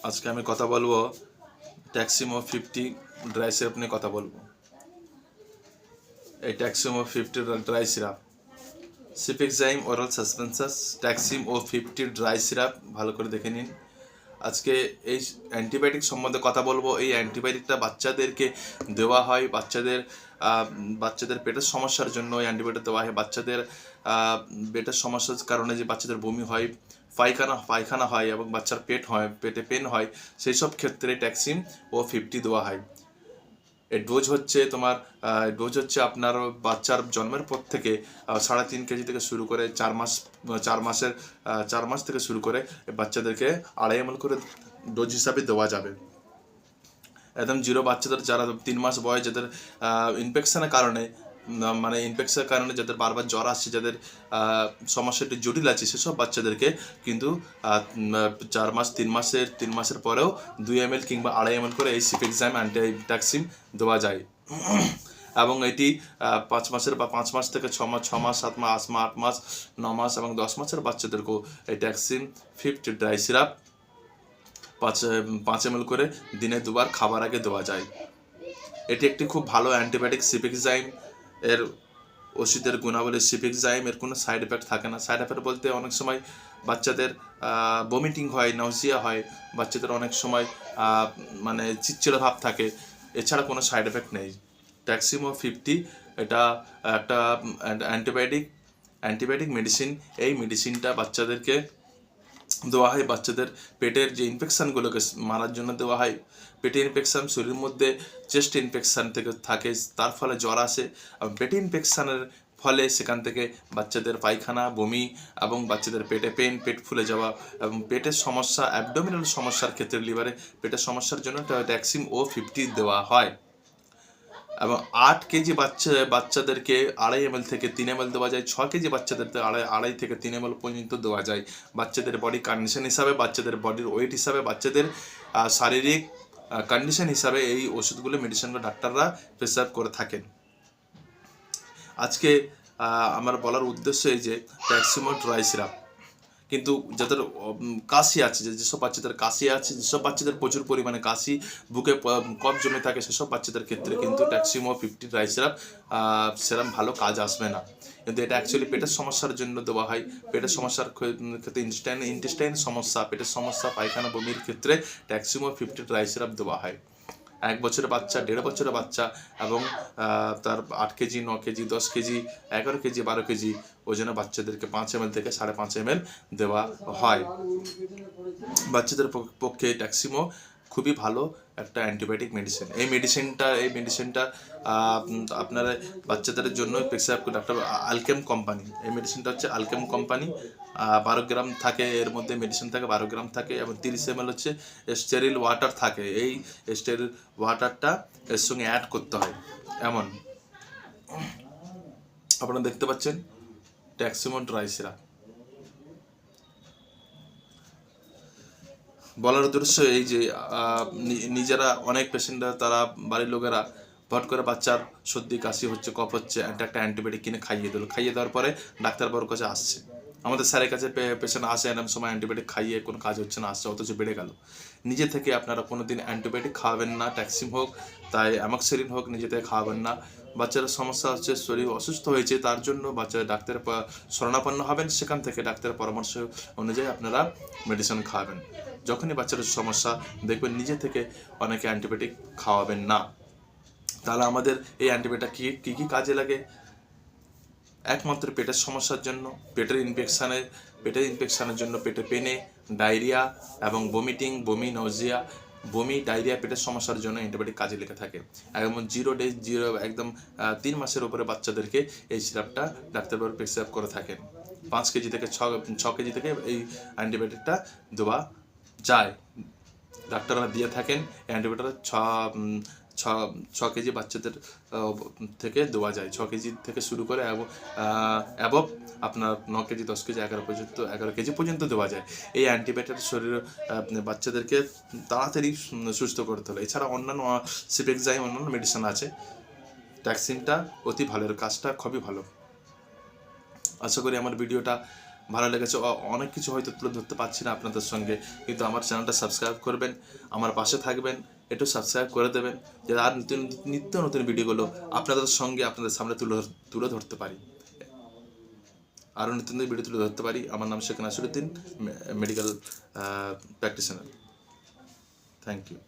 আজকে আমি কথা বলবো ট্যাক্সিমো 50 ড্রাই সিরাপ নিয়ে কথা বলবো। এই Taximo 50 dry syrup, cefixime oral suspension Taximo 50 dry syrup ভালো করে দেখে নিন। আজকে এই অ্যান্টিবায়োটিক সম্বন্ধে কথা বলবো। এই অ্যান্টিবায়োটিকটা বাচ্চাদেরকে দেওয়া হয়, বাচ্চাদের পেটের সমস্যার জন্য এই অ্যান্টিবায়োটিক দেওয়া হয়। বাচ্চাদের পেটের সমস্যার কারণে যে বাচ্চাদের বমি হয়, পায়খানা হয় এবং বাচ্চার পেটে পেন হয়, সেই সব ক্ষেত্রে ট্যাক্সিমো 50 দেওয়া হয়। এর ডোজ হচ্ছে আপনার বাচ্চার জন্মের পর থেকে 3.5 কেজি থেকে শুরু করে 4 মাস থেকে শুরু করে বাচ্চাদেরকে 2.5 ml করে ডোজ হিসাবে দেওয়া যাবে। একদম জিরো বাচ্চাদের, যারা 3 মাস বয়স, যাদের ইনফেকশনের কারণে যাদের বারবার জ্বর আসছে, যাদের সমস্যাটি জটিল আছে, সেসব বাচ্চাদেরকে কিন্তু 3 মাসের পরেও 2 ml কিংবা 2.5 ml করে এই সিপেক্সাইম অ্যান্টিটক্সিম দেওয়া যায়। এবং এটি 5 মাস থেকে 6 মাস, 7 মাস, 8 মাস, 9 মাস এবং 10 মাসের বাচ্চাদেরকেও এই ট্যাক্সিম 50 ড্রাই সিরাপ 5 ml করে দিনে 2 বার খাবার আগে দেওয়া যায়। এটি একটি খুব ভালো অ্যান্টিবায়োটিক। সিপেক্সাইম এর ওষুধের গুণাবলী, সিপেক্সাইম এর কোনো সাইড এফেক্ট থাকে না। সাইড এফেক্ট বলতে অনেক সময় বাচ্চাদের বমিটিং হয়, নাউজিয়া হয়, বাচ্চাদের অনেক সময় চিড়চিড়া ভাব থাকে, এছাড়া কোনো সাইড এফেক্ট নেই। ট্যাক্সিমো 50 এটা একটা অ্যান্টিবায়োটিক মেডিসিন। এই মেডিসিনটা বাচ্চাদেরকে দেওয়া হয় বাচ্চাদের পেটের যে ইনফেকশানগুলোকে মারার জন্য দেওয়া হয়। পেটে ইনফেকশান, শরীরের মধ্যে চেস্ট ইনফেকশান থেকে থাকে, তার ফলে জ্বর আসে, এবং পেটে ইনফেকশানের ফলে সেখান থেকে বাচ্চাদের পায়খানা, বমি এবং বাচ্চাদের পেটে পেন, পেট ফুলে যাওয়া এবং পেটের সমস্যা, অ্যাবডোমিনাল সমস্যার ক্ষেত্রে, লিভারে পেটের সমস্যার জন্য ট্যাক্সিমো 50 দেওয়া হয়। এবং 8 কেজি বাচ্চাদেরকে 2.5 ml থেকে 3 ml দেওয়া যায়। 6 কেজি বাচ্চাদেরকে 2.5 থেকে 3 ml পর্যন্ত দেওয়া যায়। বাচ্চাদের বডি কন্ডিশন হিসাবে, বাচ্চাদের বডির ওয়েট হিসাবে, বাচ্চাদের শারীরিক কন্ডিশন হিসাবে এই ওষুধগুলো, মেডিসিনগুলো ডাক্তাররা প্রেসক্রাইব করে থাকেন। আজকে আমার বলার উদ্দেশ্য এই যে ট্যাক্সিমো ড্রাই সিরাপ, কিন্তু যাদের কাশি আছে, যেসব বাচ্চাদের কাশি আছে, যেসব বাচ্চাদের প্রচুর পরিমাণে কাশি, বুকে কফ জমে থাকে, সেসব বাচ্চাদের ক্ষেত্রে কিন্তু ট্যাক্সিমো 50 ড্রাই সিরাপ সেরকম ভালো কাজ আসবে না। কিন্তু এটা অ্যাকচুয়ালি পেটের সমস্যার জন্য দেওয়া হয়। পেটের সমস্যার ক্ষেত্রে, ইন্টেস্টাইন সমস্যা, পেটের সমস্যা, পায়খানা, বমির ক্ষেত্রে ট্যাক্সিমো 50 ড্রাই সিরাপ দেওয়া হয়। 1 বছরের বাচ্চা, 1.5 বছরের বাচ্চা এবং তার 8 KG, 9 KG, 10 KG, 11 KG, 12 KG ওজনের বাচ্চাদেরকে 5 ml থেকে 5.5 ml দেওয়া হয়। বাচ্চাদের পক্ষে ট্যাক্সিমো খুবই ভালো একটা অ্যান্টিবায়োটিক মেডিসিন। এই মেডিসিনটা আপনারা বাচ্চাদের জন্য প্রেসক্রাইব করে ডাক্তার আলকেম কোম্পানি। এই মেডিসিনটা হচ্ছে আলকেম কোম্পানি। 12 গ্রাম থাকে, এর মধ্যে মেডিসিন থাকে 12 গ্রাম থাকে, এবং 30 ml হচ্ছে স্টেরিল ওয়াটার থাকে। এই স্টেরিল ওয়াটারটা এর সঙ্গে অ্যাড করতে হয়। এমন আপনারা দেখতে পাচ্ছেন ট্যাক্সিমো ড্রাই সিরাপ। বলার উদ্দেশ্য এই যে নিজেরা, অনেক পেশেন্টরা, তারা বাড়ির লোকেরা ভট করে বাচ্চার সর্দি কাশি হচ্ছে, কফ হচ্ছে, একটা অ্যান্টিবায়োটিক কিনে খাইয়ে দিল। খাইয়ে দেওয়ার পরে ডাক্তারবাবুর কাছে আসছে, আমাদের স্যারের কাছে পেশেন্ট আসে, এরকম সময় অ্যান্টিবায়োটিক খাইয়ে কোনো কাজ হচ্ছে না, আসছে অথচ বেড়ে গেল। নিজে থেকে আপনারা কোনো দিন অ্যান্টিবায়োটিক খাওয়াবেন না। ট্যাক্সিম হোক, তাই অ্যামক্সিলিন হোক, নিজে থেকে খাওয়াবেন না। বাচ্চার সমস্যা হচ্ছে, শরীর অসুস্থ হয়েছে, তার জন্য বাচ্চারা ডাক্তারের শরণাপন্ন হবেন, সেখান থেকে ডাক্তারের পরামর্শ অনুযায়ী আপনারা মেডিসিন খাওয়াবেন। যখনই বাচ্চার সমস্যা দেখবেন, নিজে থেকে অনেকে অ্যান্টিবায়োটিক খাওয়াবেন না। তাহলে আমাদের এই অ্যান্টিবায়োটিক কী কাজে লাগে? একমাত্র পেটের সমস্যার জন্য, পেটের ইনফেকশানের জন্য, পেটে পেনে, ডায়রিয়া এবং বমি, নজিয়া, ডায়রিয়া, পেটের সমস্যার জন্য অ্যান্টিবায়োটিক কাজে লেগে থাকে। একদম 0 ডে 0, একদম 3 মাসের উপরে বাচ্চাদেরকে এই সিরাপটা ডাক্তারবাবু প্রেসক্রাইব করে থাকেন। 5 কেজি থেকে 6 কেজি থেকে এই অ্যান্টিবায়োটিকটা দেওয়া যায়, ডাক্তাররা দিয়ে থাকেন। অ্যান্টিবায়োটিক 6 কেজি বাচ্চাদের থেকে দেওয়া যায়। 6 কেজি থেকে শুরু করে অ্যাবভ আপনার 9 কেজি, 10 কেজি, 11 কেজি পর্যন্ত দেওয়া যায়। এই অ্যান্টিবায়োটিক শরীরে বাচ্চাদেরকে তাড়াতাড়ি সুস্থ করতে হলে, এছাড়া অন্যান্য সিপেক্সাইম, অন্যান্য মেডিসিন আছে। ট্যাক্সিমটা অতি ভালো, এর কাজটা খুবই ভালো। আশা করি আমার ভিডিওটা ভালো লেগেছে। অনেক কিছু হয়তো তুলে ধরতে পারছি না আপনাদের সঙ্গে, কিন্তু আমার চ্যানেলটা সাবস্ক্রাইব করবেন, আমার পাশে থাকবেন, একটু সাবস্ক্রাইব করে দেবেন, যাতে আর নিত্য নতুন ভিডিওগুলো আপনাদের সঙ্গে আপনাদের সামনে তুলে ধরতে পারি, আরও নতুন নতুন ভিডিও তুলে ধরতে পারি। আমার নাম Sheikh Nasiruddin, medical practitioner. Thank you.